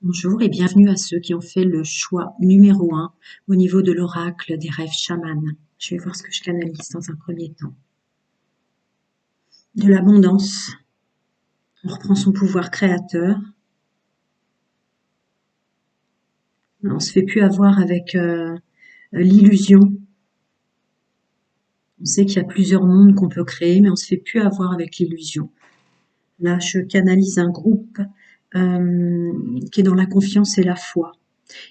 Bonjour et bienvenue à ceux qui ont fait le choix numéro 1 au niveau de l'oracle des rêves chamanes. Je vais voir ce que je canalise dans un premier temps. De l'abondance. On reprend son pouvoir créateur. On se fait plus avoir avec l'illusion. On sait qu'il y a plusieurs mondes qu'on peut créer, mais on se fait plus avoir avec l'illusion. Là, je canalise un groupe qui est dans la confiance et la foi,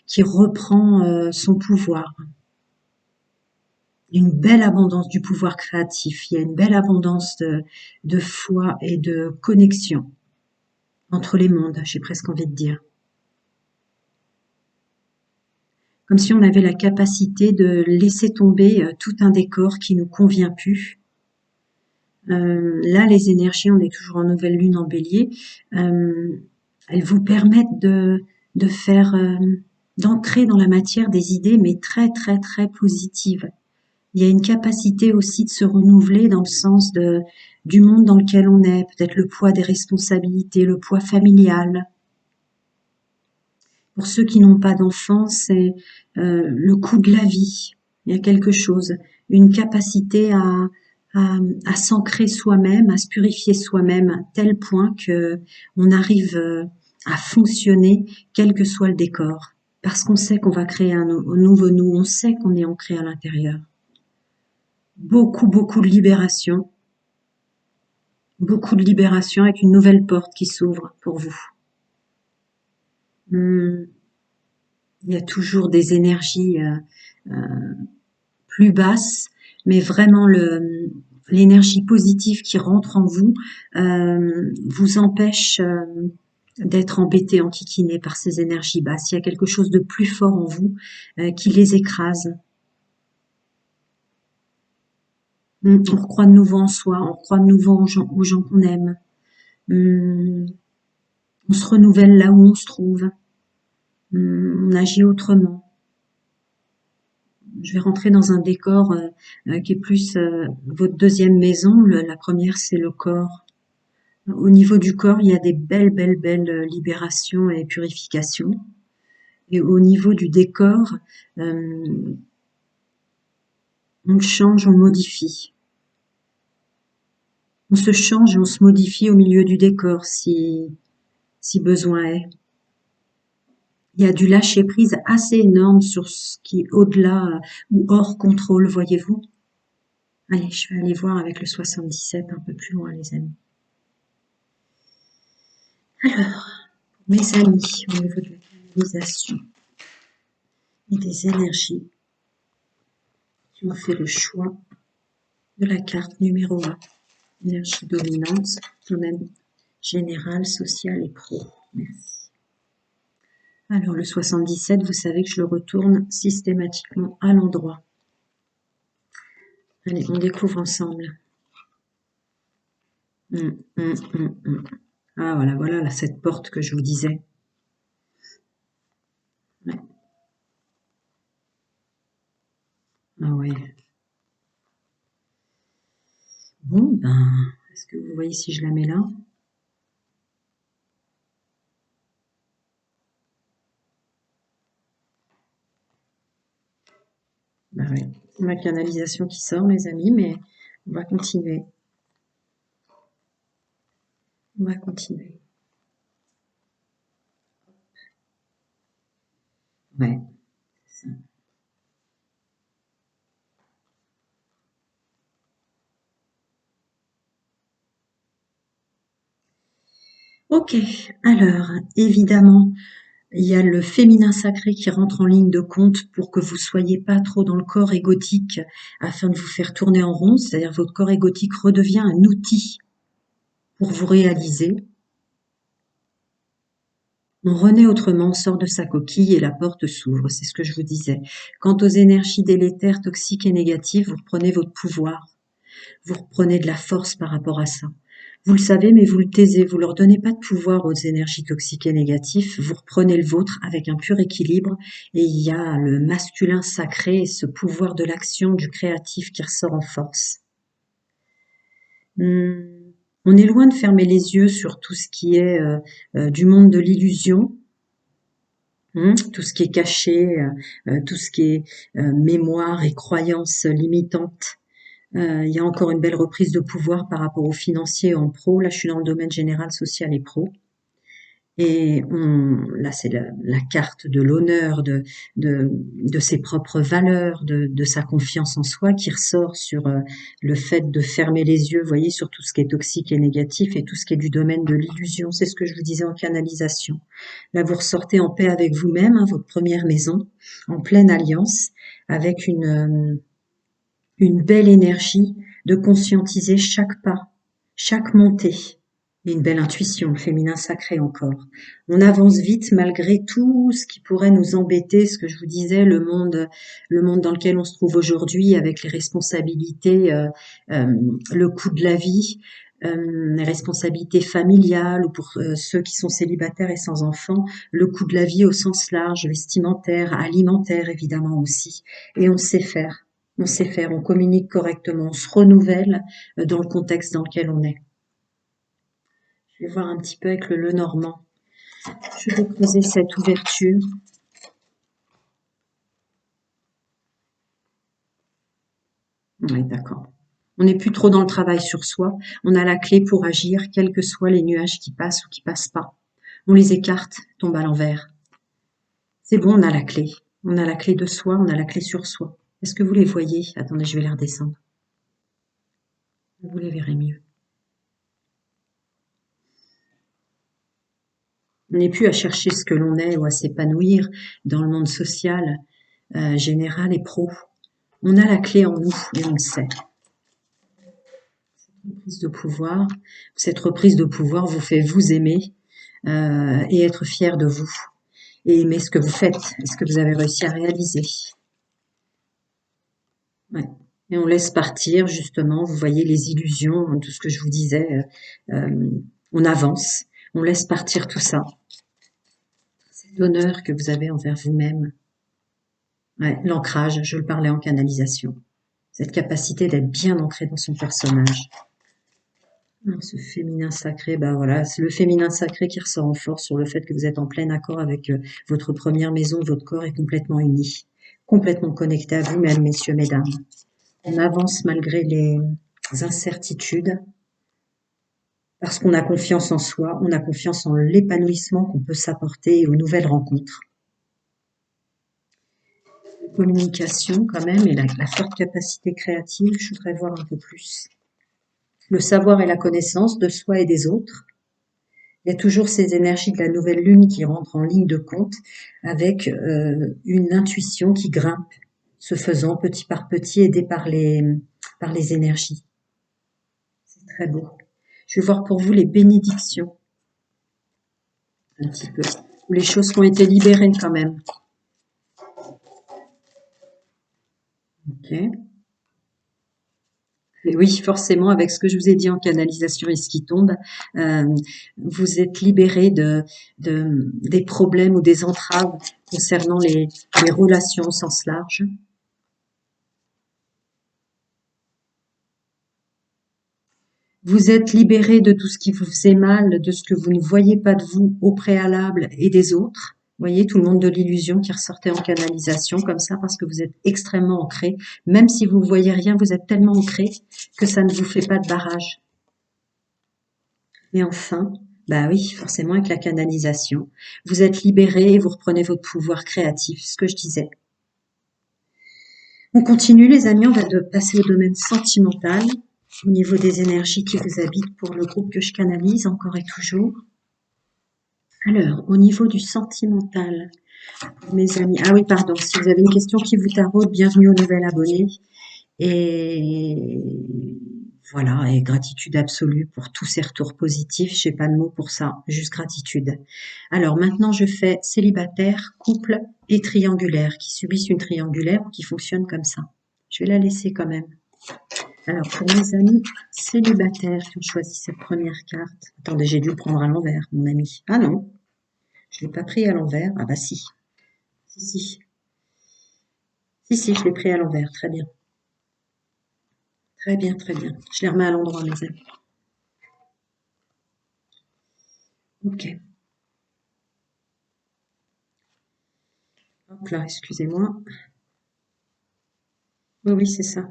qui reprend son pouvoir. Une belle abondance du pouvoir créatif. Il y a une belle abondance de foi et de connexion entre les mondes, j'ai presque envie de dire. Comme si on avait la capacité de laisser tomber tout un décor qui nous convient plus. Là, les énergies, on est toujours en nouvelle lune en bélier, elles vous permettent de faire, d'ancrer dans la matière des idées, mais très très très positives. Il y a une capacité aussi de se renouveler dans le sens du monde dans lequel on est, peut-être le poids des responsabilités, le poids familial. Pour ceux qui n'ont pas d'enfants, c'est le coût de la vie. Il y a quelque chose, une capacité à s'ancrer soi-même, à se purifier soi-même à tel point que on arrive à fonctionner quel que soit le décor. Parce qu'on sait qu'on va créer un nouveau nous, on sait qu'on est ancré à l'intérieur. Beaucoup de libération. Beaucoup de libération avec une nouvelle porte qui s'ouvre pour vous. Il y a toujours des énergies plus basses, mais vraiment l'énergie positive qui rentre en vous vous empêche d'être embêté, enquiquiné par ces énergies basses. Il y a quelque chose de plus fort en vous qui les écrase. On recroit de nouveau en soi, on recroit de nouveau aux gens qu'on aime. On se renouvelle là où on se trouve. On agit autrement. Je vais rentrer dans un décor qui est plus votre deuxième maison. La première, c'est le corps. Au niveau du corps, il y a des belles libérations et purifications. Et au niveau du décor, on change, on modifie. On se change et on se modifie au milieu du décor si besoin est. Il y a du lâcher-prise assez énorme sur ce qui est au-delà ou hors contrôle, voyez-vous. Allez, je vais aller voir avec le 77 un peu plus loin, les amis. Alors, mes amis, au niveau de la canalisation et des énergies qui ont fait le choix de la carte numéro 1, énergie dominante, domaine général, social et pro. Merci. Alors, le 77, vous savez que je le retourne systématiquement à l'endroit. Allez, on découvre ensemble. Ah, voilà là, cette porte que je vous disais. Ouais. Ah ouais. Bon, ben, est-ce que vous voyez si je la mets là? Ben ouais, c'est ma canalisation qui sort, mes amis, mais on va continuer. On va continuer. Ouais, c'est ça. Ok, alors, évidemment, il y a le féminin sacré qui rentre en ligne de compte pour que vous soyez pas trop dans le corps égotique afin de vous faire tourner en rond, c'est-à-dire votre corps égotique redevient un outil pour vous réaliser. On renaît autrement, on sort de sa coquille et la porte s'ouvre, c'est ce que je vous disais. Quant aux énergies délétères, toxiques et négatives, vous reprenez votre pouvoir. Vous reprenez de la force par rapport à ça. Vous le savez, mais vous le taisez, vous leur donnez pas de pouvoir aux énergies toxiques et négatives, vous reprenez le vôtre avec un pur équilibre et il y a le masculin sacré et ce pouvoir de l'action, du créatif qui ressort en force. On est loin de fermer les yeux sur tout ce qui est du monde de l'illusion. Tout ce qui est caché, tout ce qui est mémoire et croyances limitantes. Il y a encore une belle reprise de pouvoir par rapport aux financiers en pro. Là, je suis dans le domaine général, social et pro. Et là, c'est la carte de l'honneur, de ses propres valeurs, de sa confiance en soi qui ressort sur le fait de fermer les yeux, vous voyez, sur tout ce qui est toxique et négatif et tout ce qui est du domaine de l'illusion. C'est ce que je vous disais en canalisation. Là, vous ressortez en paix avec vous-même, hein, votre première maison, en pleine alliance, avec une belle énergie de conscientiser chaque pas, chaque montée. Et une belle intuition, le féminin sacré encore. On avance vite malgré tout ce qui pourrait nous embêter, ce que je vous disais, le monde dans lequel on se trouve aujourd'hui avec les responsabilités, le coût de la vie, les responsabilités familiales ou pour ceux qui sont célibataires et sans enfants, le coût de la vie au sens large, vestimentaire, alimentaire évidemment aussi. Et on sait faire. On sait faire, on communique correctement, on se renouvelle dans le contexte dans lequel on est. Je vais voir un petit peu avec le Lenormand. Je vais creuser cette ouverture. Oui, d'accord. On n'est plus trop dans le travail sur soi. On a la clé pour agir, quels que soient les nuages qui passent ou qui passent pas. On les écarte, tombent à l'envers. C'est bon, on a la clé. On a la clé de soi, on a la clé sur soi. Est-ce que vous les voyez? Attendez, je vais les redescendre. Vous les verrez mieux. On n'est plus à chercher ce que l'on est ou à s'épanouir dans le monde social, général et pro. On a la clé en nous et on le sait. Cette reprise de pouvoir vous fait vous aimer et être fier de vous. Et aimer ce que vous faites et ce que vous avez réussi à réaliser. Ouais. Et on laisse partir justement, vous voyez les illusions, tout ce que je vous disais, on avance, on laisse partir tout ça. C'est l'honneur que vous avez envers vous-même. Ouais, l'ancrage, je le parlais en canalisation. Cette capacité d'être bien ancré dans son personnage. Ce féminin sacré, bah voilà, c'est le féminin sacré qui ressort en force sur le fait que vous êtes en plein accord avec votre première maison, votre corps est complètement uni, complètement connecté à vous-même, messieurs, mesdames. On avance malgré les incertitudes, parce qu'on a confiance en soi, on a confiance en l'épanouissement qu'on peut s'apporter et aux nouvelles rencontres. Communication quand même et la forte capacité créative, je voudrais voir un peu plus. Le savoir et la connaissance de soi et des autres. Il y a toujours ces énergies de la nouvelle lune qui rentrent en ligne de compte avec une intuition qui grimpe, se faisant petit par petit, aidée par les énergies. C'est très beau. Je vais voir pour vous les bénédictions, un petit peu, ou les choses qui ont été libérées quand même. Ok. Et oui, forcément, avec ce que je vous ai dit en canalisation et ce qui tombe, vous êtes libéré des problèmes ou des entraves concernant les relations au sens large. Vous êtes libéré de tout ce qui vous faisait mal, de ce que vous ne voyez pas de vous au préalable et des autres. Vous voyez, tout le monde de l'illusion qui ressortait en canalisation comme ça parce que vous êtes extrêmement ancré. Même si vous ne voyez rien, vous êtes tellement ancré que ça ne vous fait pas de barrage. Et enfin, bah oui, forcément avec la canalisation, vous êtes libéré et vous reprenez votre pouvoir créatif, ce que je disais. On continue les amis, on va passer au domaine sentimental, au niveau des énergies qui vous habitent pour le groupe que je canalise encore et toujours. Alors, au niveau du sentimental, mes amis, ah oui, pardon, si vous avez une question qui vous taraude, bienvenue au nouvel abonné. Et voilà, et gratitude absolue pour tous ces retours positifs. J'ai pas de mots pour ça, juste gratitude. Alors maintenant, je fais célibataire, couple et triangulaire, qui subissent une triangulaire ou qui fonctionnent comme ça. Je vais la laisser quand même. Alors, pour mes amis célibataires qui ont choisi cette première carte. Attendez, j'ai dû le prendre à l'envers, mon ami. Ah non, je l'ai pas pris à l'envers. Ah bah si. Si, je l'ai pris à l'envers. Très bien. Très bien, très bien. Je les remets à l'endroit, mes amis. Ok. Hop là, excusez-moi. Oui, oui, c'est ça.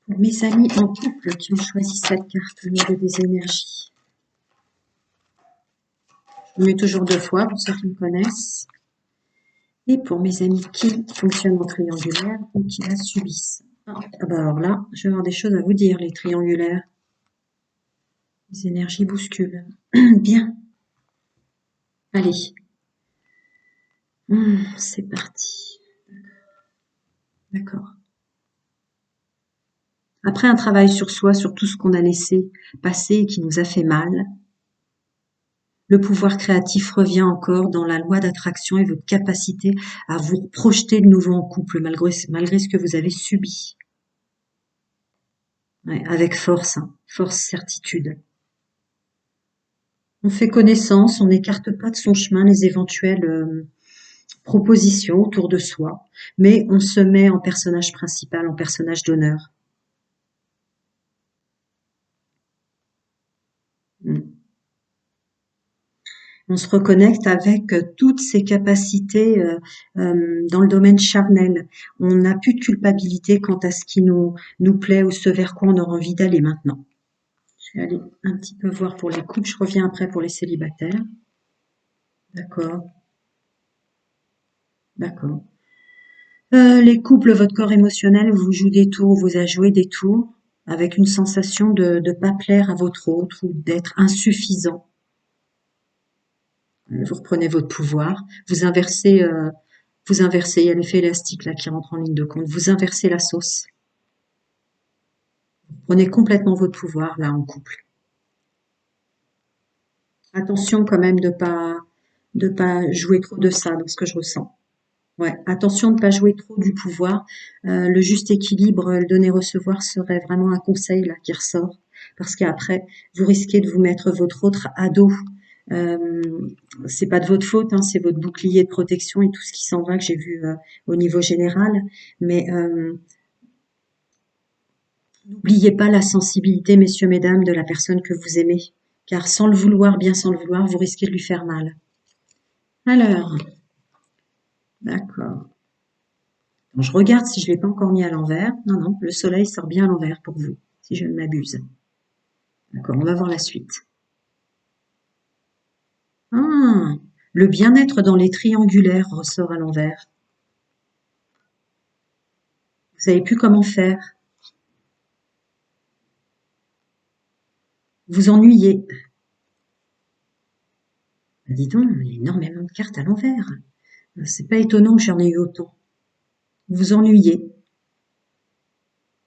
Pour mes amis en couple qui ont choisi cette carte au niveau des énergies. Je mets toujours 2 fois pour ceux qui me connaissent. Et pour mes amis qui fonctionnent en triangulaire ou qui la subissent. Ah, bah alors là, je vais avoir des choses à vous dire, les triangulaires. Les énergies bousculent. Bien. Allez. C'est parti. D'accord. Après un travail sur soi, sur tout ce qu'on a laissé passer et qui nous a fait mal, le pouvoir créatif revient encore dans la loi d'attraction et votre capacité à vous projeter de nouveau en couple malgré ce que vous avez subi. Ouais, avec force, hein, force, certitude. On fait connaissance, on n'écarte pas de son chemin les éventuelles propositions autour de soi, mais on se met en personnage principal, en personnage d'honneur. Mm. On se reconnecte avec toutes ses capacités dans le domaine charnel. On n'a plus de culpabilité quant à ce qui nous plaît ou ce vers quoi on aura envie d'aller maintenant. Je vais aller un petit peu voir pour les couples. Je reviens après pour les célibataires. D'accord, d'accord. Les couples, votre corps émotionnel vous joue des tours, vous a joué des tours avec une sensation de ne pas plaire à votre autre ou d'être insuffisant. Vous reprenez votre pouvoir, vous inversez, il y a l'effet élastique là qui rentre en ligne de compte, vous inversez la sauce. Vous prenez complètement votre pouvoir là en couple. Attention quand même de pas jouer trop de ça dans ce que je ressens. Ouais, attention de ne pas jouer trop du pouvoir. Le juste équilibre, le donner-recevoir serait vraiment un conseil là qui ressort. Parce qu'après, vous risquez de vous mettre votre autre à dos. Euh, c'est pas de votre faute, hein, c'est votre bouclier de protection et tout ce qui s'en va que j'ai vu au niveau général. Mais n'oubliez pas la sensibilité, messieurs, mesdames, de la personne que vous aimez. Car sans le vouloir, bien sans le vouloir, vous risquez de lui faire mal. Alors, d'accord. Je regarde si je l'ai pas encore mis à l'envers. Non, non, le soleil sort bien à l'envers pour vous, si je ne m'abuse. D'accord, on va voir la suite. Ah, le bien-être dans les triangulaires ressort à l'envers. Vous savez plus comment faire. Vous ennuyez. Bah, dis donc, il y a énormément de cartes à l'envers. C'est pas étonnant que j'en ai eu autant. Vous ennuyez.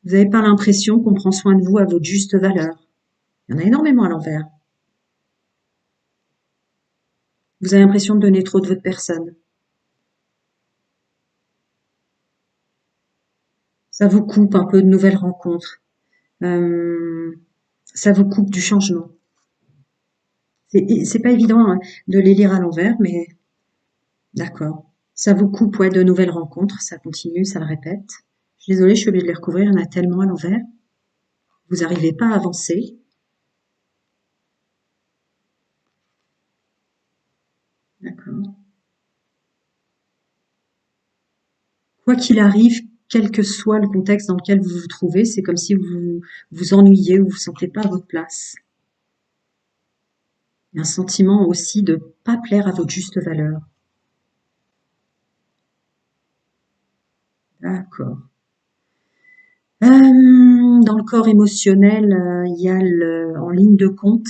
Vous n'avez pas l'impression qu'on prend soin de vous à votre juste valeur. Il y en a énormément à l'envers. Vous avez l'impression de donner trop de votre personne. Ça vous coupe un peu de nouvelles rencontres. Euh, ça vous coupe du changement. C'est pas évident hein, de les lire à l'envers, mais d'accord. Ça vous coupe ouais, de nouvelles rencontres, ça continue, ça le répète. Je suis désolée, je suis obligée de les recouvrir, il y en a tellement à l'envers. Vous n'arrivez pas à avancer. D'accord. Quoi qu'il arrive, quel que soit le contexte dans lequel vous vous trouvez, c'est comme si vous vous ennuyez ou vous ne vous sentez pas à votre place. Il y a un sentiment aussi de pas plaire à votre juste valeur. D'accord. Dans le corps émotionnel, il y a en ligne de compte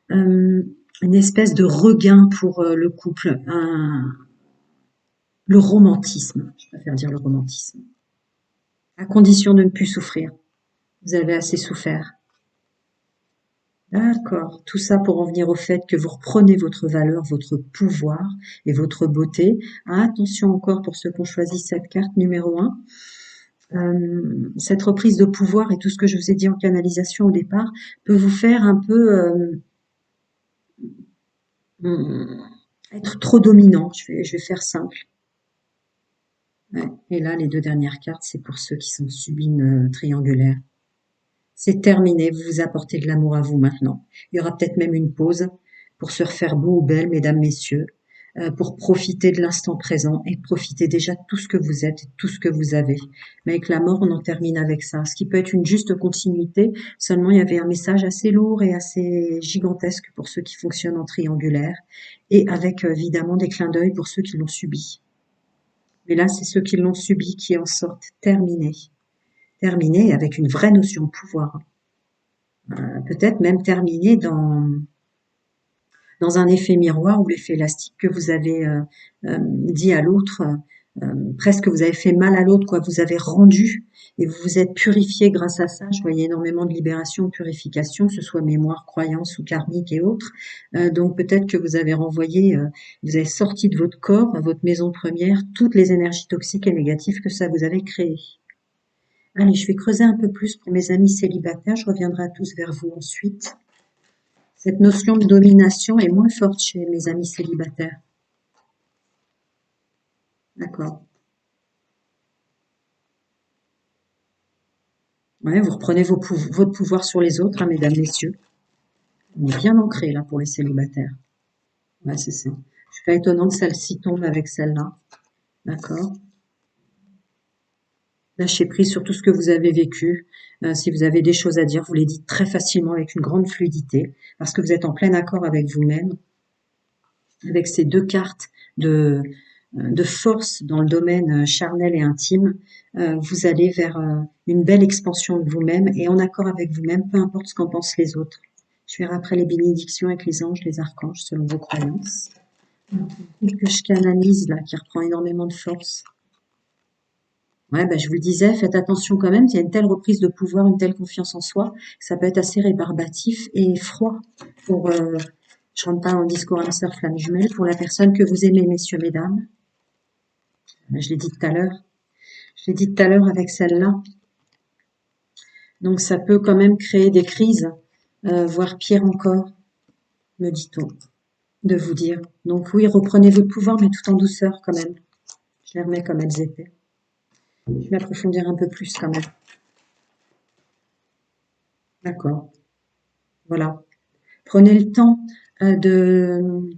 une espèce de regain pour le couple, le romantisme, je préfère dire le romantisme, à condition de ne plus souffrir. Vous avez assez souffert. D'accord. Tout ça pour en venir au fait que vous reprenez votre valeur, votre pouvoir et votre beauté. Attention encore pour ceux qui ont choisi cette carte numéro 1. Cette reprise de pouvoir et tout ce que je vous ai dit en canalisation au départ peut vous faire un peu être trop dominant. Je vais faire simple. Ouais. Et là, les 2 dernières cartes, c'est pour ceux qui sont subines triangulaires. C'est terminé, vous vous apportez de l'amour à vous maintenant. Il y aura peut-être même une pause pour se refaire beau ou belle, mesdames, messieurs. pour profiter de l'instant présent et profiter déjà de tout ce que vous êtes et de tout ce que vous avez. Mais avec la mort, on en termine avec ça. Ce qui peut être une juste continuité, seulement il y avait un message assez lourd et assez gigantesque pour ceux qui fonctionnent en triangulaire, et avec évidemment des clins d'œil pour ceux qui l'ont subi. Mais là, c'est ceux qui l'ont subi qui en sortent terminés. Terminés avec une vraie notion de pouvoir. Peut-être même terminés dans un effet miroir ou l'effet élastique que vous avez dit à l'autre, presque vous avez fait mal à l'autre, quoi. Vous avez rendu et vous vous êtes purifié grâce à ça. Je voyais énormément de libération, de purification, que ce soit mémoire, croyance ou karmique et autres. Donc peut-être que vous avez renvoyé, vous avez sorti de votre corps, votre maison première, toutes les énergies toxiques et négatives que ça vous avait créées. Allez, je vais creuser un peu plus pour mes amis célibataires. Je reviendrai à tous vers vous ensuite. Cette notion de domination est moins forte chez mes amis célibataires. D'accord. Ouais, vous reprenez votre pouvoir sur les autres, hein, mesdames, messieurs. On est bien ancré là pour les célibataires. Ouais, c'est ça. Je suis pas étonnante que celle-ci tombe avec celle-là. D'accord. Lâchez prise sur tout ce que vous avez vécu. Si vous avez des choses à dire, vous les dites très facilement avec une grande fluidité, parce que vous êtes en plein accord avec vous-même. Avec ces deux cartes de force dans le domaine charnel et intime, vous allez vers une belle expansion de vous-même et en accord avec vous-même, peu importe ce qu'en pensent les autres. Je verrai après les bénédictions avec les anges, les archanges, selon vos croyances. Que je canalise là, qui reprend énormément de force. Ouais, ben, je vous le disais, faites attention quand même, il y a une telle reprise de pouvoir, une telle confiance en soi, que ça peut être assez rébarbatif et froid pour, je rentre pas en discours âme sœur flamme jumelle, pour la personne que vous aimez, messieurs, mesdames. Je l'ai dit tout à l'heure. Je l'ai dit tout à l'heure avec celle-là. Donc ça peut quand même créer des crises, voire pire encore, me dit-on, de vous dire. Donc oui, reprenez votre pouvoir, mais tout en douceur quand même. Je les remets comme elles étaient. Je vais approfondir un peu plus quand même. D'accord. Voilà. Prenez le temps de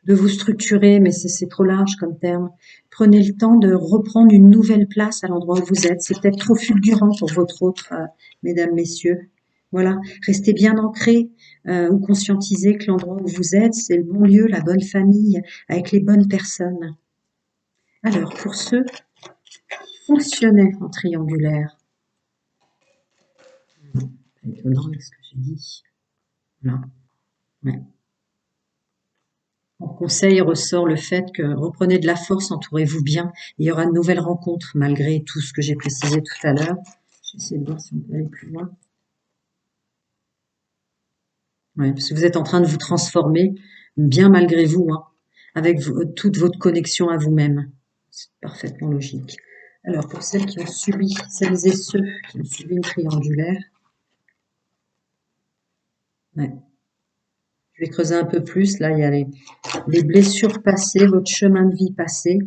vous structurer, mais c'est trop large comme terme. Prenez le temps de reprendre une nouvelle place à l'endroit où vous êtes. C'est peut-être trop fulgurant pour votre autre, mesdames, messieurs. Voilà, restez bien ancrés ou conscientisez que l'endroit où vous êtes, c'est le bon lieu, la bonne famille, avec les bonnes personnes. Alors, pour ceux qui fonctionnaient en triangulaire, c'est étonnant ce que j'ai dit. Voilà. Ouais. En conseil ressort le fait que reprenez de la force, entourez-vous bien. Il y aura de nouvelles rencontres malgré tout ce que j'ai précisé tout à l'heure. Je vais essayer de voir si on peut aller plus loin. Ouais, parce que vous êtes en train de vous transformer bien malgré vous, hein, avec toute votre connexion à vous-même. C'est parfaitement logique. Alors pour celles qui ont subi, celles et ceux qui ont subi une triangulaire, ouais. Je vais creuser un peu plus. Là, il y a les blessures passées, votre chemin de vie passé,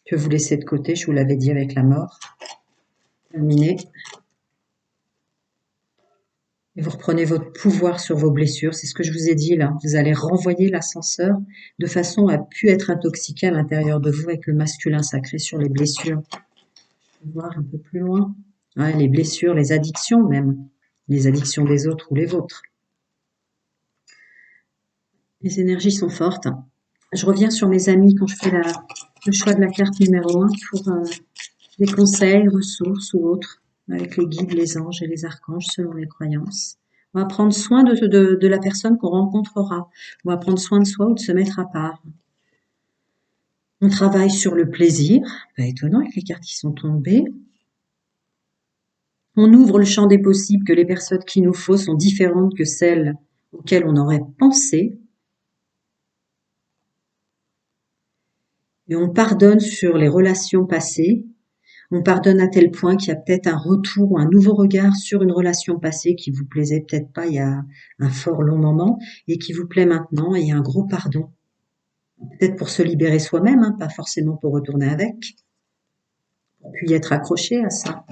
que vous laissez de côté, je vous l'avais dit avec la mort. Terminé. Et vous reprenez votre pouvoir sur vos blessures. C'est ce que je vous ai dit là. Vous allez renvoyer l'ascenseur de façon à pu être intoxiqué à l'intérieur de vous avec le masculin sacré sur les blessures. Je vais voir un peu plus loin. Ouais, les blessures, les addictions même. Les addictions des autres ou les vôtres. Les énergies sont fortes. Je reviens sur mes amis quand je fais le choix de la carte numéro 1 pour des conseils, ressources ou autres, avec les guides, les anges et les archanges selon les croyances. On va prendre soin de la personne qu'on rencontrera. On va prendre soin de soi ou de se mettre à part. On travaille sur le plaisir. Pas étonnant avec les cartes qui sont tombées. On ouvre le champ des possibles, que les personnes qu'il nous faut sont différentes que celles auxquelles on aurait pensé. Et on pardonne sur les relations passées. On pardonne à tel point qu'il y a peut-être un retour ou un nouveau regard sur une relation passée qui vous plaisait peut-être pas il y a un fort long moment et qui vous plaît maintenant, et un gros pardon. Peut-être pour se libérer soi-même, hein, pas forcément pour retourner avec. Puis être accroché à ça.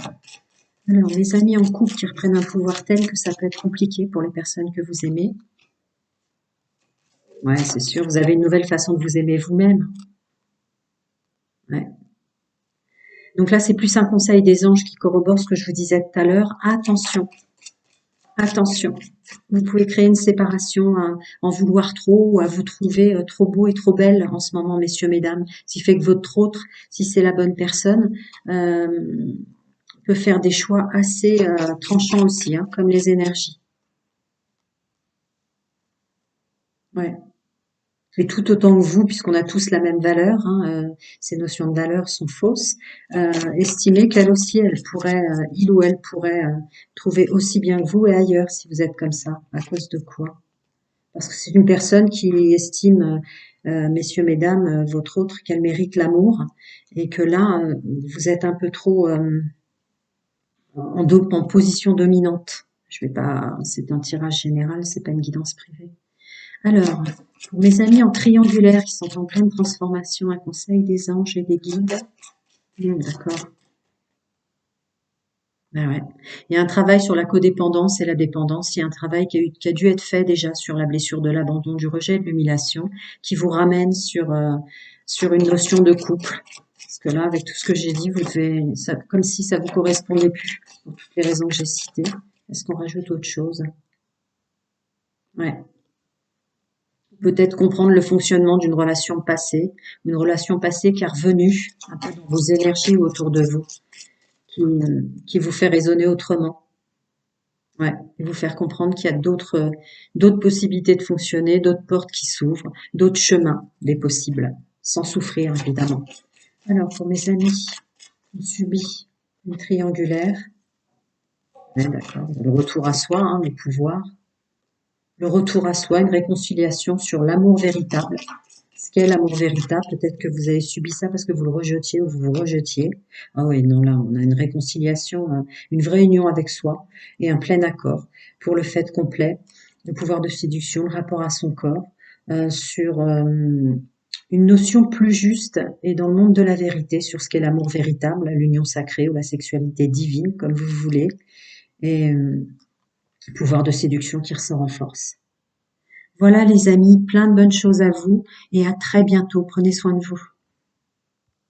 Alors, les amis en couple qui reprennent un pouvoir tel que ça peut être compliqué pour les personnes que vous aimez. Ouais, c'est sûr. Vous avez une nouvelle façon de vous aimer vous-même. Ouais. Donc là, c'est plus un conseil des anges qui corrobore ce que je vous disais tout à l'heure. Attention, attention. Vous pouvez créer une séparation à en vouloir trop ou à vous trouver trop beau et trop belle en ce moment, messieurs, mesdames. Ce qui fait que votre autre, si c'est la bonne personne, euh, peut faire des choix assez tranchants aussi, hein, comme les énergies. Ouais. Et tout autant que vous, puisqu'on a tous la même valeur, hein, ces notions de valeur sont fausses, estimez qu'elle aussi, elle pourrait, il ou elle pourrait trouver aussi bien que vous et ailleurs si vous êtes comme ça. À cause de quoi? Parce que c'est une personne qui estime, messieurs, mesdames, votre autre, qu'elle mérite l'amour et que là, vous êtes un peu trop en position dominante. Je vais pas, c'est un tirage général, c'est pas une guidance privée. Alors, pour mes amis en triangulaire qui sont en pleine transformation, un conseil des anges et des guides. D'accord. Ben ouais. Il y a un travail sur la codépendance et la dépendance. Il y a un travail qui a dû être fait déjà sur la blessure de l'abandon, du rejet, de l'humiliation, qui vous ramène sur une notion de couple. Parce que là, avec tout ce que j'ai dit, vous devez, ça, comme si ça vous correspondait plus, pour toutes les raisons que j'ai citées. Est-ce qu'on rajoute autre chose? Ouais. Peut-être comprendre le fonctionnement une relation passée qui est revenue un peu dans vos énergies ou autour de vous, qui vous fait raisonner autrement. Ouais, et vous faire comprendre qu'il y a d'autres possibilités de fonctionner, d'autres portes qui s'ouvrent, d'autres chemins des possibles, sans souffrir évidemment. Alors pour mes amis, on subit une triangulaire, ouais, d'accord, le retour à soi, hein, le pouvoir, le retour à soi, une réconciliation sur l'amour véritable. Ce qu'est l'amour véritable, peut-être que vous avez subi ça parce que vous le rejetiez ou vous vous rejetiez. Ah oui, non, là, on a une réconciliation, une vraie union avec soi et un plein accord pour le fait complet, le pouvoir de séduction, le rapport à son corps, sur une notion plus juste et dans le monde de la vérité sur ce qu'est l'amour véritable, l'union sacrée ou la sexualité divine, comme vous voulez, et pouvoir de séduction qui ressort en force. Voilà les amis, plein de bonnes choses à vous et à très bientôt. Prenez soin de vous.